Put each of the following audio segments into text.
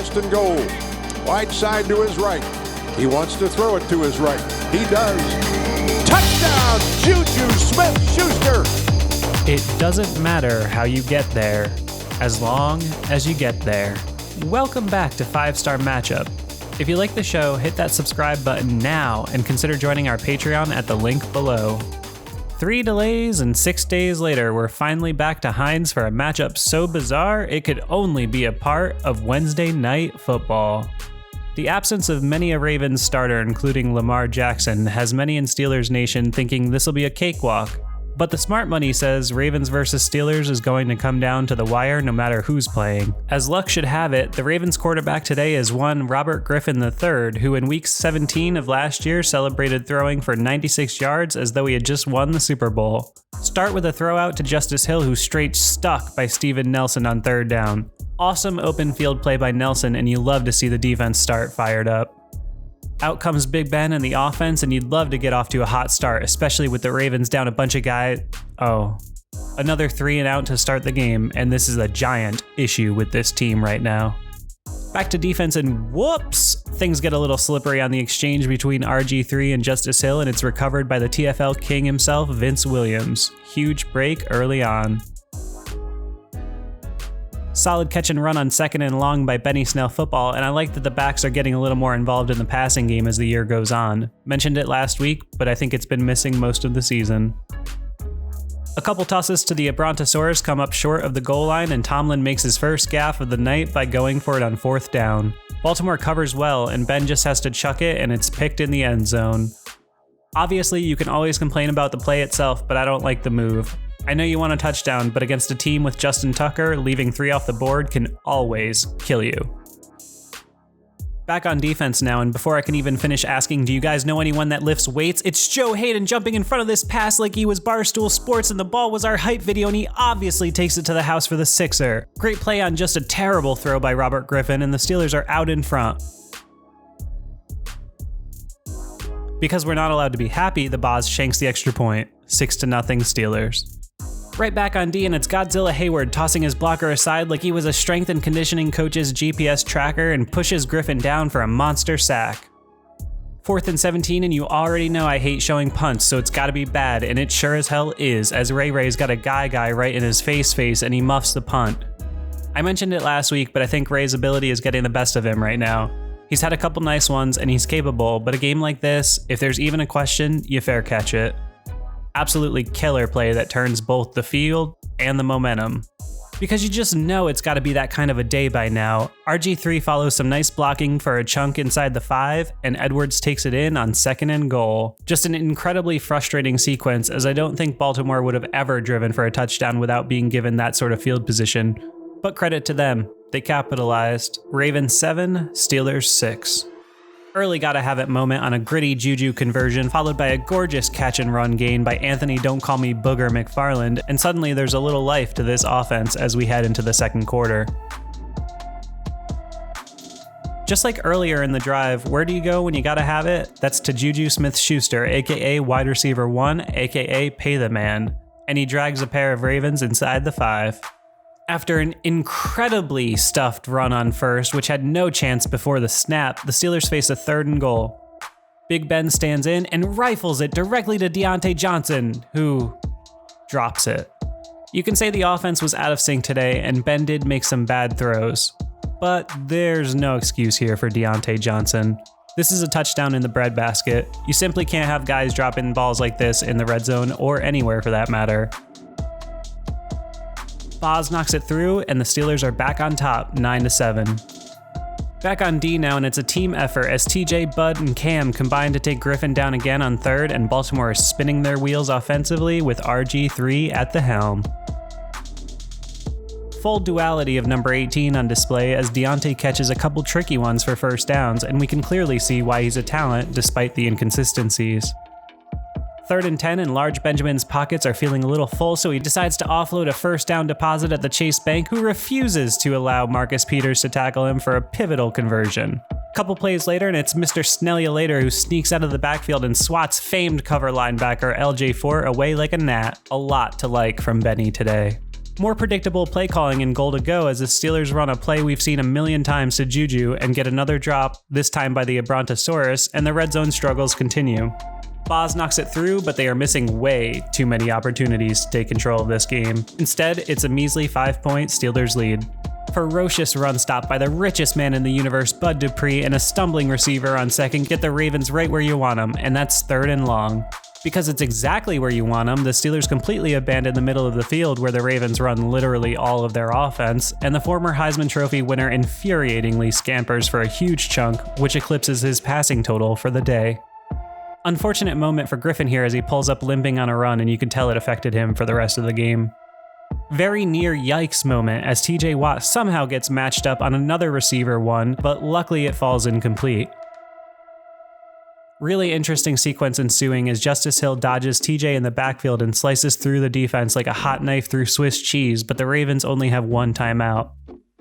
first and goal. Wide side to his right. He wants to throw it to his right. He does. Touchdown, Juju Smith-Schuster. It doesn't matter how you get there, as long as you get there. Welcome back to 5-Star Matchup. If you like the show, hit that subscribe button now and consider joining our Patreon at the link below. 3 delays and 6 days later, we're finally back to Heinz for a matchup so bizarre it could only be a part of Wednesday Night Football. The absence of many a Ravens starter, including Lamar Jackson, has many in Steelers Nation thinking this'll be a cakewalk. But the smart money says Ravens versus Steelers is going to come down to the wire no matter who's playing. As luck should have it, the Ravens quarterback today is one Robert Griffin III, who in week 17 of last year celebrated throwing for 96 yards as though he had just won the Super Bowl. Start with a throw out to Justice Hill, who's straight stuck by Steven Nelson on 3rd down. Awesome open field play by Nelson, and you love to see the defense start fired up. Out comes Big Ben and the offense, and you'd love to get off to a hot start, especially with the Ravens down a bunch of guys. Another 3 and out to start the game, and this is a giant issue with this team right now. Back to defense, and whoops! Things get a little slippery on the exchange between RG3 and Justice Hill, and it's recovered by the TFL king himself, Vince Williams. Huge break early on. Solid catch and run on 2nd and long by Benny Snell Football, and I like that the backs are getting a little more involved in the passing game as the year goes on. Mentioned it last week, but I think it's been missing most of the season. A couple tosses to the Ebrontosaurus come up short of the goal line, and Tomlin makes his first gaffe of the night by going for it on 4th down. Baltimore covers well, and Ben just has to chuck it, and it's picked in the end zone. Obviously, you can always complain about the play itself, but I don't like the move. I know you want a touchdown, but against a team with Justin Tucker, leaving 3 off the board can always kill you. Back on defense now, and before I can even finish asking, do you guys know anyone that lifts weights? It's Joe Hayden jumping in front of this pass like he was Barstool Sports and the ball was our hype video, and he obviously takes it to the house for the sixer. Great play on just a terrible throw by Robert Griffin, and the Steelers are out in front. Because we're not allowed to be happy, the Boz shanks the extra point. 6-0 Steelers. Right back on D, and it's Godzilla Hayward tossing his blocker aside like he was a strength and conditioning coach's GPS tracker and pushes Griffin down for a monster sack. 4th and 17, and you already know I hate showing punts, so it's gotta be bad, and it sure as hell is, as Ray's got a guy right in his face and he muffs the punt. I mentioned it last week, but I think Ray's ability is getting the best of him right now. He's had a couple nice ones, and he's capable, but a game like this, if there's even a question, you fair catch it. Absolutely killer play that turns both the field and the momentum. Because you just know it's got to be that kind of a day by now. RG3 follows some nice blocking for a chunk inside the 5, and Edwards takes it in on 2nd and goal. Just an incredibly frustrating sequence, as I don't think Baltimore would have ever driven for a touchdown without being given that sort of field position. But credit to them, they capitalized. Ravens 7, Steelers 6. Early gotta have it moment on a gritty Juju conversion, followed by a gorgeous catch and run gain by Anthony Don't Call Me Booger McFarland, and suddenly there's a little life to this offense as we head into the second quarter. Just like earlier in the drive, where do you go when you gotta have it? That's to Juju Smith-Schuster, aka wide receiver 1, aka pay the man, and he drags a pair of Ravens inside the 5. After an incredibly stuffed run on 1st, which had no chance before the snap, the Steelers face a 3rd and goal. Big Ben stands in and rifles it directly to Deontay Johnson, who drops it. You can say the offense was out of sync today, and Ben did make some bad throws. But there's no excuse here for Deontay Johnson. This is a touchdown in the breadbasket. You simply can't have guys dropping balls like this in the red zone, or anywhere for that matter. Boz knocks it through, and the Steelers are back on top, 9-7. Back on D now, and it's a team effort as TJ, Bud, and Cam combine to take Griffin down again on 3rd, and Baltimore is spinning their wheels offensively with RG3 at the helm. Full duality of number 18 on display as Deontay catches a couple tricky ones for 1st downs, and we can clearly see why he's a talent despite the inconsistencies. 3rd and 10, and Large Benjamin's pockets are feeling a little full, so he decides to offload a 1st down deposit at the Chase Bank, who refuses to allow Marcus Peters to tackle him for a pivotal conversion. Couple plays later, and it's Mr. Snellulator who sneaks out of the backfield and swats famed cover linebacker LJ4 away like a gnat. A lot to like from Benny today. More predictable play calling and goal to go as the Steelers run a play we've seen a million times to Juju and get another drop, this time by the Ebrontosaurus, and the red zone struggles continue. Boz knocks it through, but they are missing way too many opportunities to take control of this game. Instead, it's a measly 5-point Steelers lead. Ferocious run stop by the richest man in the universe, Bud Dupree, and a stumbling receiver on second get the Ravens right where you want them, and that's 3rd and long. Because it's exactly where you want them, the Steelers completely abandon the middle of the field where the Ravens run literally all of their offense, and the former Heisman Trophy winner infuriatingly scampers for a huge chunk, which eclipses his passing total for the day. Unfortunate moment for Griffin here as he pulls up limping on a run, and you can tell it affected him for the rest of the game. Very near yikes moment as TJ Watt somehow gets matched up on another receiver one, but luckily it falls incomplete. Really interesting sequence ensuing as Justice Hill dodges TJ in the backfield and slices through the defense like a hot knife through Swiss cheese, but the Ravens only have one timeout.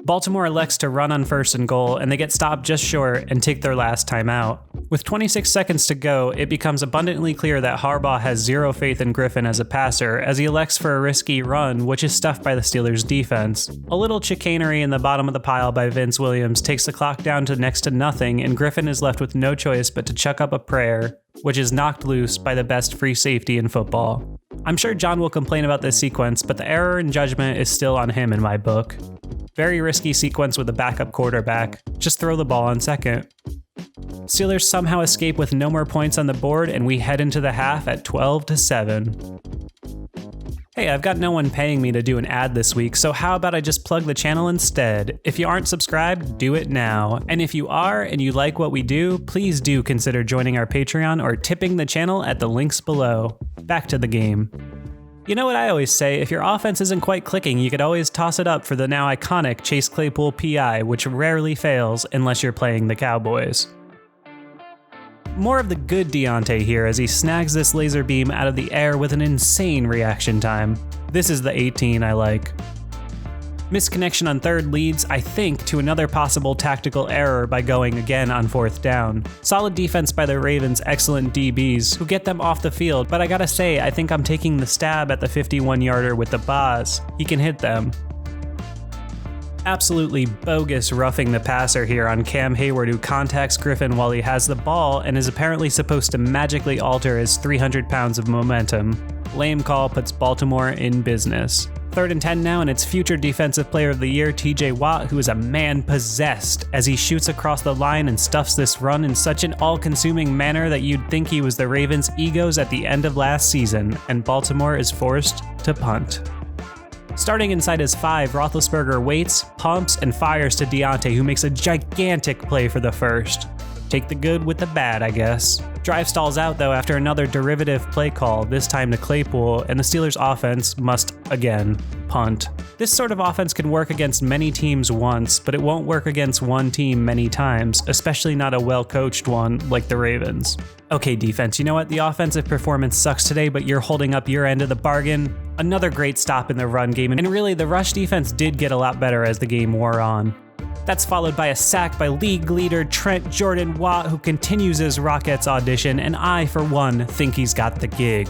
Baltimore elects to run on 1st and goal, and they get stopped just short and take their last timeout. With 26 seconds to go, it becomes abundantly clear that Harbaugh has zero faith in Griffin as a passer, as he elects for a risky run, which is stuffed by the Steelers' defense. A little chicanery in the bottom of the pile by Vince Williams takes the clock down to next to nothing, and Griffin is left with no choice but to chuck up a prayer, which is knocked loose by the best free safety in football. I'm sure John will complain about this sequence, but the error in judgment is still on him in my book. Very risky sequence with a backup quarterback. Just throw the ball on second. Steelers somehow escape with no more points on the board, and we head into the half at 12-7. Hey, I've got no one paying me to do an ad this week, so how about I just plug the channel instead? If you aren't subscribed, do it now. And if you are and you like what we do, please do consider joining our Patreon or tipping the channel at the links below. Back to the game. You know what I always say, if your offense isn't quite clicking, you could always toss it up for the now iconic Chase Claypool PI, which rarely fails unless you're playing the Cowboys. More of the good Deontay here as he snags this laser beam out of the air with an insane reaction time. This is the 18 I like. Misconnection on 3rd leads, I think, to another possible tactical error by going again on 4th down. Solid defense by the Ravens' excellent DBs, who get them off the field, but I gotta say, I think I'm taking the stab at the 51-yarder with the Boz. He can hit them. Absolutely bogus roughing the passer here on Cam Hayward, who contacts Griffin while he has the ball and is apparently supposed to magically alter his 300 pounds of momentum. Lame call puts Baltimore in business. 3rd and 10 now, and it's future Defensive Player of the Year TJ Watt, who is a man possessed as he shoots across the line and stuffs this run in such an all-consuming manner that you'd think he was the Ravens' egos at the end of last season, and Baltimore is forced to punt. Starting inside his 5, Roethlisberger waits, pumps, and fires to Deontay, who makes a gigantic play for the first. Take the good with the bad, I guess. Drive stalls out, though, after another derivative play call, this time to Claypool, and the Steelers' offense must, again, punt. This sort of offense can work against many teams once, but it won't work against one team many times, especially not a well-coached one like the Ravens. Okay, defense, you know what? The offensive performance sucks today, but you're holding up your end of the bargain. Another great stop in the run game, and really, the rush defense did get a lot better as the game wore on. That's followed by a sack by league leader Trent Jordan Watt, who continues his Rockets audition, and I, for one, think he's got the gig.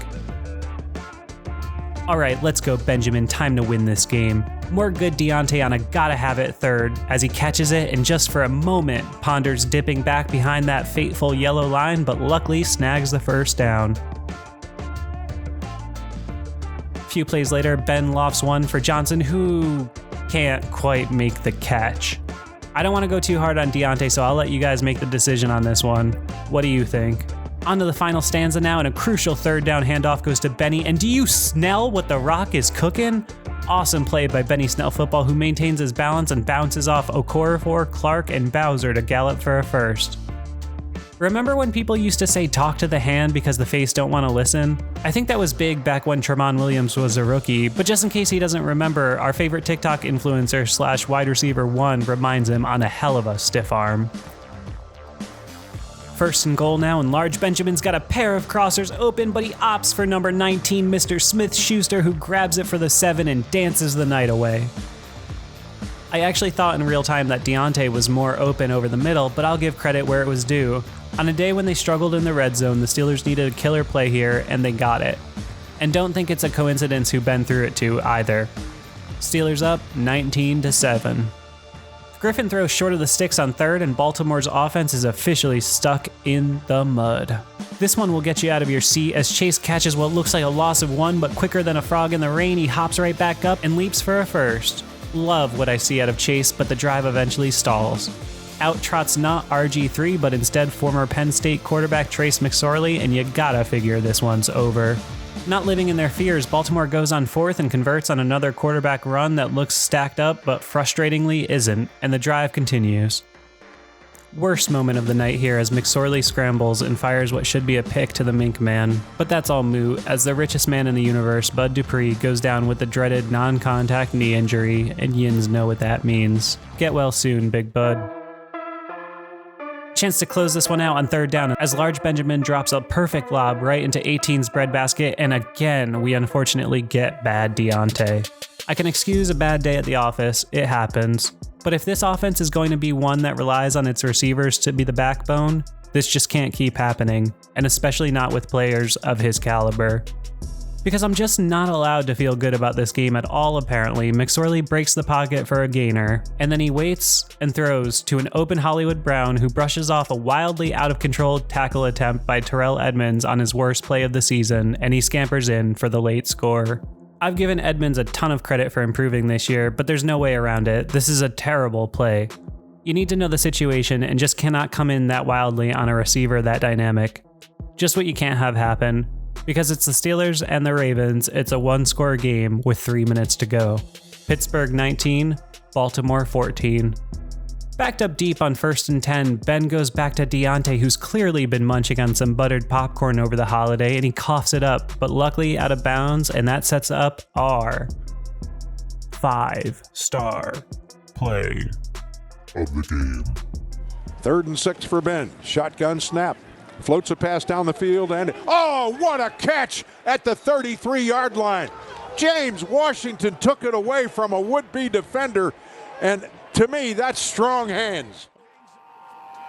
Alright, let's go Benjamin, time to win this game. More good Deontay on a gotta-have-it 3rd, as he catches it and just for a moment ponders dipping back behind that fateful yellow line, but luckily snags the 1st down. A few plays later, Ben lofts one for Johnson, who can't quite make the catch. I don't want to go too hard on Deontay, so I'll let you guys make the decision on this one. What do you think? On to the final stanza now, and a crucial 3rd down handoff goes to Benny. And do you smell what the Rock is cooking? Awesome play by Benny Snell Football, who maintains his balance and bounces off Okorafor, Clark, and Bowser to gallop for a 1st. Remember when people used to say talk to the hand because the face don't want to listen? I think that was big back when Tramon Williams was a rookie, but just in case he doesn't remember, our favorite TikTok influencer / wide receiver 1 reminds him on a hell of a stiff arm. 1st and goal now, and Large Benjamin's got a pair of crossers open, but he opts for number 19, Mr. Smith-Schuster, who grabs it for the 7 and dances the night away. I actually thought in real time that Deontay was more open over the middle, but I'll give credit where it was due. On a day when they struggled in the red zone, the Steelers needed a killer play here, and they got it. And don't think it's a coincidence who Ben threw it to either. Steelers up 19-7. Griffin throws short of the sticks on third, and Baltimore's offense is officially stuck in the mud. This one will get you out of your seat as Chase catches what looks like a loss of one, but quicker than a frog in the rain, he hops right back up and leaps for a first. Love what I see out of Chase, but the drive eventually stalls. Out trots not RG3, but instead former Penn State quarterback Trace McSorley, and you gotta figure this one's over. Not living in their fears, Baltimore goes on fourth and converts on another quarterback run that looks stacked up but frustratingly isn't, and the drive continues. Worst moment of the night here as McSorley scrambles and fires what should be a pick to the Mink Man, but that's all moot as the richest man in the universe, Bud Dupree, goes down with the dreaded non-contact knee injury, and yins know what that means. Get well soon, Big Bud. Chance to close this one out on third down as Large Benjamin drops a perfect lob right into 18's breadbasket, and again, we unfortunately get bad Deontay. I can excuse a bad day at the office, it happens, but if this offense is going to be one that relies on its receivers to be the backbone, this just can't keep happening, and especially not with players of his caliber. Because I'm just not allowed to feel good about this game at all apparently, McSorley breaks the pocket for a gainer, and then he waits and throws to an open Hollywood Brown who brushes off a wildly out-of-control tackle attempt by Terrell Edmonds on his worst play of the season, and he scampers in for the late score. I've given Edmonds a ton of credit for improving this year, but there's no way around it. This is a terrible play. You need to know the situation and just cannot come in that wildly on a receiver that dynamic. Just what you can't have happen. Because it's the Steelers and the Ravens, it's a one-score game with 3 minutes to go. Pittsburgh 19, Baltimore 14. Backed up deep on 1st and 10, Ben goes back to Deontay, who's clearly been munching on some buttered popcorn over the holiday, and he coughs it up, but luckily out of bounds, and that sets up our 5-star play of the game. 3rd and 6 for Ben. Shotgun snap. Floats a pass down the field, and oh, what a catch at the 33-yard line. James Washington took it away from a would-be defender, and to me, that's strong hands.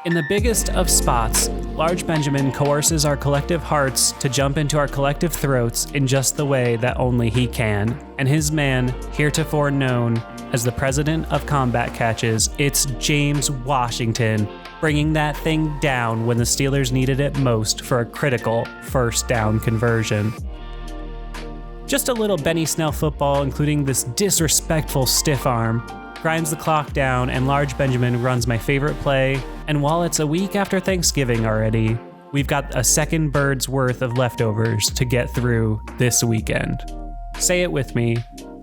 In the biggest of spots, Large Benjamin coerces our collective hearts to jump into our collective throats in just the way that only he can. And his man, heretofore known as the president of combat catches, it's James Washington, bringing that thing down when the Steelers needed it most for a critical first down conversion. Just a little Benny Snell football, including this disrespectful stiff arm, grinds the clock down, and Large Benjamin runs my favorite play, and while it's a week after Thanksgiving already, we've got a second bird's worth of leftovers to get through this weekend. Say it with me,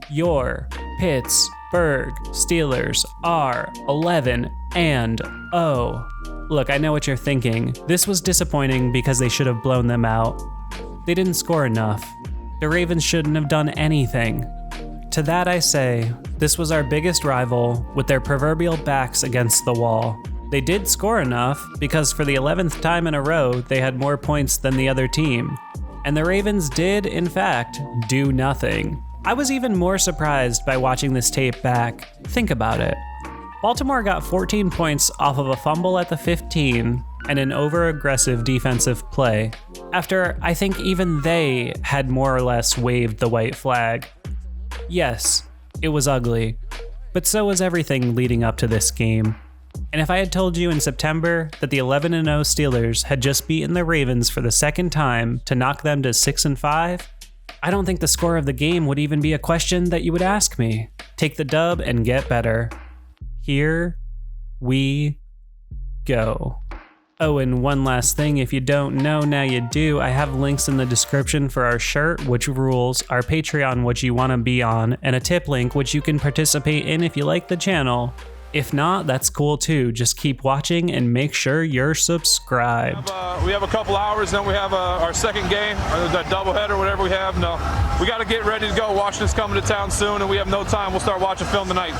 your Pittsburgh Steelers are 11-0. Look, I know what you're thinking. This was disappointing because they should have blown them out. They didn't score enough. The Ravens shouldn't have done anything. To that I say, this was our biggest rival with their proverbial backs against the wall. They did score enough because for the 11th time in a row, they had more points than the other team. And the Ravens did, in fact, do nothing. I was even more surprised by watching this tape back. Think about it. Baltimore got 14 points off of a fumble at the 15 and an over-aggressive defensive play, after I think even they had more or less waved the white flag. Yes, it was ugly, but so was everything leading up to this game. And if I had told you in September that the 11-0 Steelers had just beaten the Ravens for the second time to knock them to 6-5, I don't think the score of the game would even be a question that you would ask me. Take the dub and get better. Here we go. Oh, and one last thing, if you don't know, now you do. I have links in the description for our shirt, which rules, our Patreon, which you want to be on, and a tip link, which you can participate in if you like the channel. If not, that's cool too. Just keep watching and make sure you're subscribed. We have a couple hours, then we have our second game, or that doubleheader, whatever we have. No, we got to get ready to go. Washington's coming to town soon, and we have no time. We'll start watching film tonight.